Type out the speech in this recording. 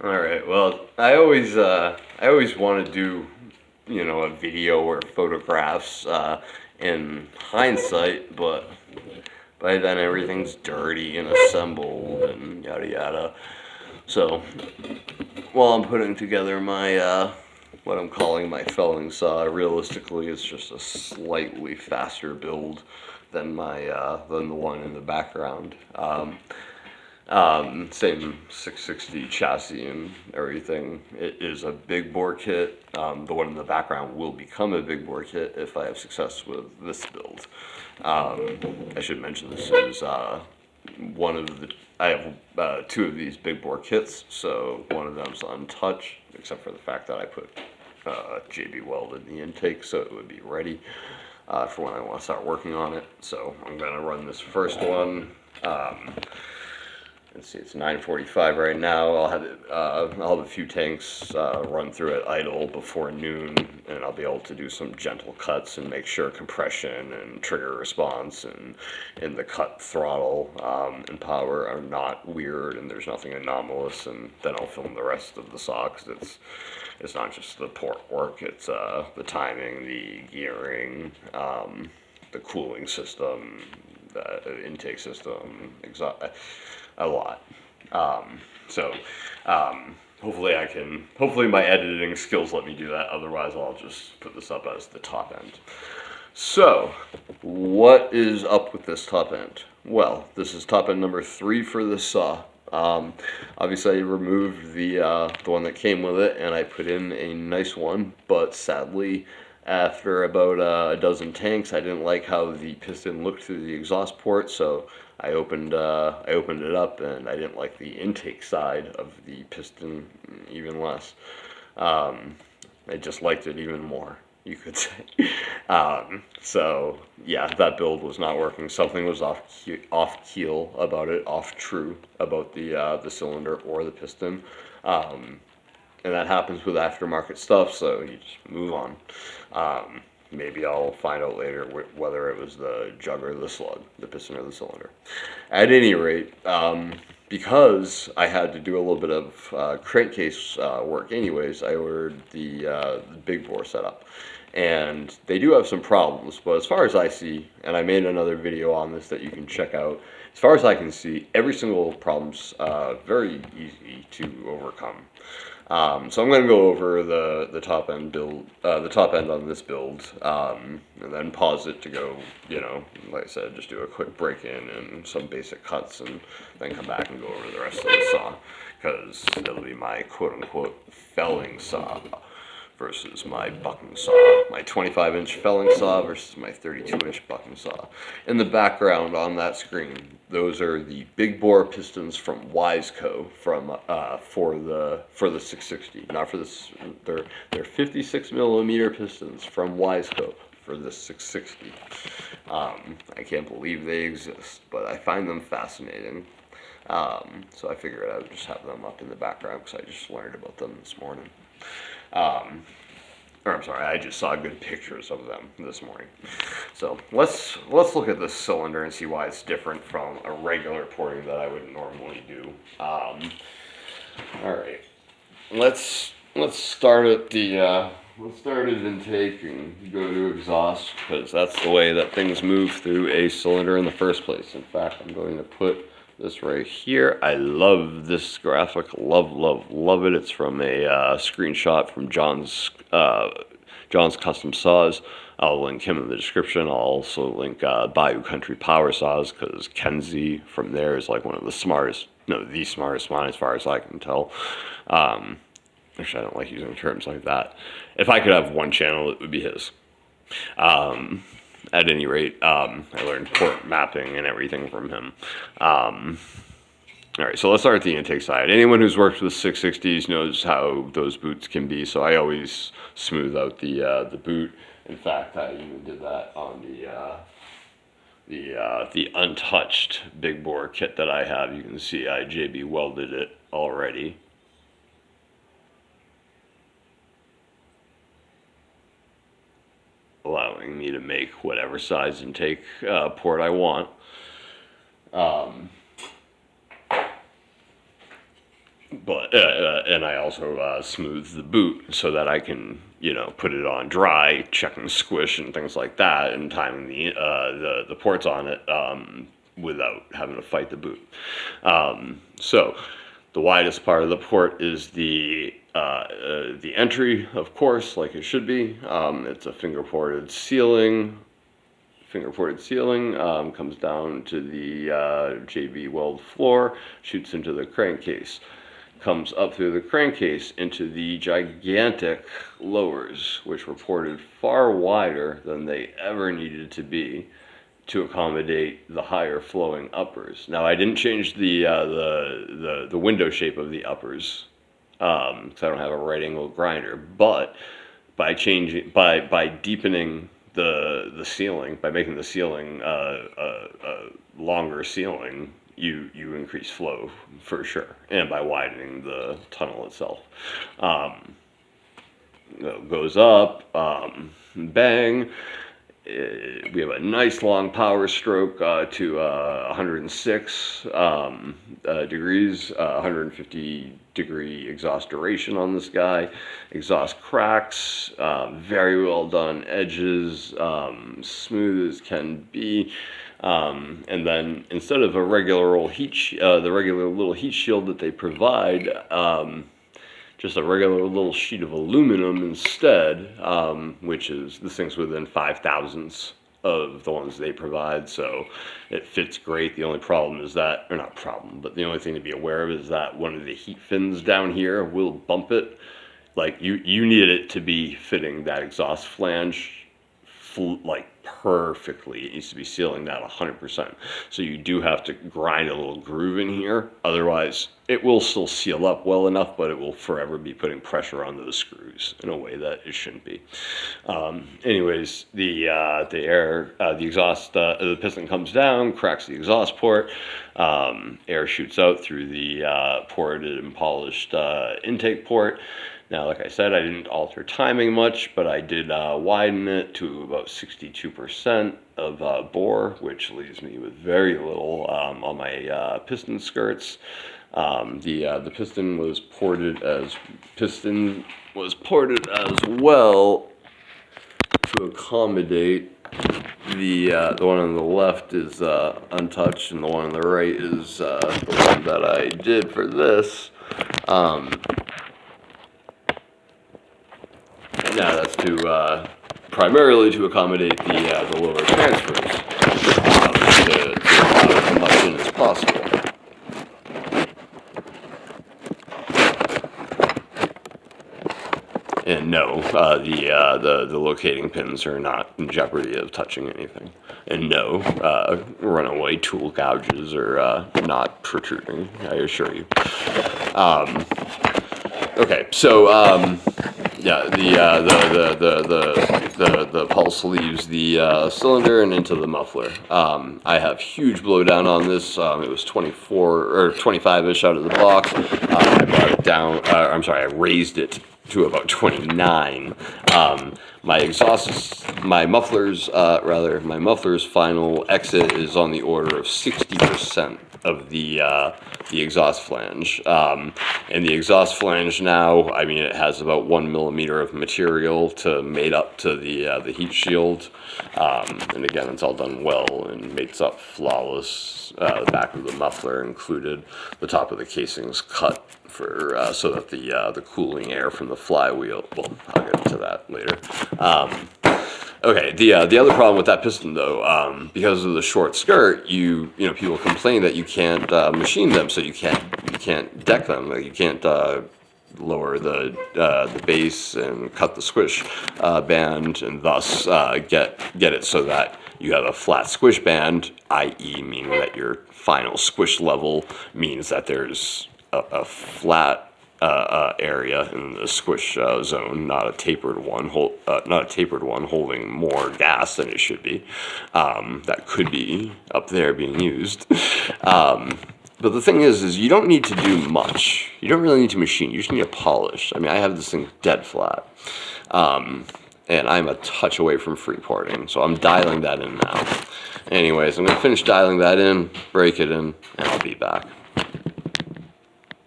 All right. Well, I always want to do, a video or photographs in hindsight, but by then everything's dirty and assembled and yada yada. So while I'm putting together my what I'm calling my felling saw, realistically it's just a slightly faster build than my than the one in the background. Same 660 chassis and everything. It is a big bore kit. The one in the background will become a big bore kit if I have success with this build. I should mention this is one of the. I have two of these big bore kits, so one of them's untouched, except for the fact that I put JB weld in the intake, so it would be ready for when I want to start working on it. So I'm gonna run this first one. Let's see, it's 9:45 right now. I'll have a few tanks run through it idle before noon, and I'll be able to do some gentle cuts and make sure compression and trigger response and the cut throttle and power are not weird and there's nothing anomalous. And then I'll film the rest of the saw because it's not just the port work; it's the timing, the gearing, the cooling system, the intake system, a lot. So hopefully my editing skills let me do that. Otherwise, I'll just put this up as the top end. So, what is up with this top end? Well, this is top end number 3 for this saw. Obviously, I removed the one that came with it, and I put in a nice one. But sadly, after about a dozen tanks, I didn't like how the piston looked through the exhaust port, so I opened it up, and I didn't like the intake side of the piston even less. I just liked it even more, you could say. So yeah, that build was not working. Something was off keel about it, off true about the cylinder or the piston. And that happens with aftermarket stuff, so you just move on. Maybe I'll find out later whether it was the jug or the slug, the piston or the cylinder. At any rate, because I had to do a little bit of crankcase work anyways, I ordered the big bore setup. And they do have some problems, but as far as I see, and I made another video on this that you can check out, as far as I can see, every single problem's very easy to overcome. So I'm going to go over the top end build, the top end on this build, and then pause it to go, like I said, just do a quick break-in and some basic cuts, and then come back and go over the rest of the saw, because it'll be my quote-unquote felling saw versus my bucking saw, my 25-inch felling saw versus my 32-inch bucking saw. In the background on that screen, those are the big bore pistons from Wiseco for the 660. Not for this, they're 56 millimeter pistons from Wiseco for the 660. I can't believe they exist, but I find them fascinating. So I figured I would just have them up in the background because I just learned about them this morning. Or I'm sorry, I just saw good pictures of them this morning. So let's look at this cylinder and see why it's different from a regular porting that I would normally do. All right, let's start at the let's start at intake and go to exhaust, because that's the way that things move through a cylinder in the first place. In fact, I'm going to put this right here. I love this graphic. Love it. It's from a screenshot from John's Custom Saws. I'll link him in the description. I'll also link Bayou Country Power Saws, because Kenzie from there is like one of the smartest one as far as I can tell. Actually, I don't like using terms like that. If I could have one channel, it would be his. At any rate, I learned port mapping and everything from him. All right, so let's start at the intake side. Anyone who's worked with 660s knows how those boots can be, so I always smooth out the boot. In fact, I even did that on the untouched big bore kit that I have. You can see I JB welded it already. Allowing me to make whatever size intake port I want. But and I also smooth the boot so that I can, put it on dry, checking squish and things like that, and timing the ports on it without having to fight the boot. So the widest part of the port is the entry, of course, like it should be. It's a finger-ported ceiling. Comes down to the JB weld floor, shoots into the crankcase, comes up through the crankcase into the gigantic lowers, which were ported far wider than they ever needed to be to accommodate the higher flowing uppers. Now, I didn't change the window shape of the uppers because I don't have a right angle grinder, but by deepening the ceiling, by making the ceiling a longer ceiling, you increase flow for sure, and by widening the tunnel itself. Goes up, bang. We have a nice long power stroke to 106 degrees, 150 degree exhaust duration on this guy. Exhaust cracks, very well done edges, smooth as can be. And then instead of a regular old the regular little heat shield that they provide, just a regular little sheet of aluminum instead, which is, this thing's within 5,000ths of the ones they provide, so it fits great. The only problem is that, or not problem, but the only thing to be aware of is that one of the heat fins down here will bump it. Like, you need it to be fitting that exhaust flange like perfectly. It needs to be sealing that 100%. So you do have to grind a little groove in here. Otherwise, it will still seal up well enough, but it will forever be putting pressure on those screws in a way that it shouldn't be. Anyways, the piston comes down, cracks the exhaust port. Air shoots out through the ported and polished intake port. Now, like I said, I didn't alter timing much, but I did widen it to about 62% of bore, which leaves me with very little on my piston skirts. The piston was ported as well to accommodate the one on the left is untouched, and the one on the right is the one that I did for this. Now that's to primarily to accommodate the lower transfers to allow as much in as possible. And no, the locating pins are not in jeopardy of touching anything. And no, runaway tool gouges are not protruding, I assure you. Okay, so yeah, the pulse leaves the cylinder and into the muffler. I have huge blowdown on this. It was 24 or 25-ish out of the box. I brought it down. I raised it to about 29. My muffler's final exit is on the order of 60% of the exhaust flange. And the exhaust flange now, I mean, it has about 1 millimeter of material to mate up to the heat shield. And again, it's all done well and mates up flawless. The back of the muffler included. The top of the casing's cut for so that the cooling air from the flywheel. Well, I'll get into that later. Okay, the other problem with that piston though, because of the short skirt, people complain that you can't machine them, so you can't deck them. Like, you can't lower the base and cut the squish band, and thus get it so that you have a flat squish band, i.e. meaning that your final squish level means that there's a flat area in the squish zone, not a tapered one. Holding more gas than it should be. That could be up there being used. But the thing is you don't need to do much. You don't really need to machine. You just need to polish. I mean, I have this thing dead flat. And I'm a touch away from freeporting, so I'm dialing that in now. Anyways, I'm going to finish dialing that in, break it in, and I'll be back.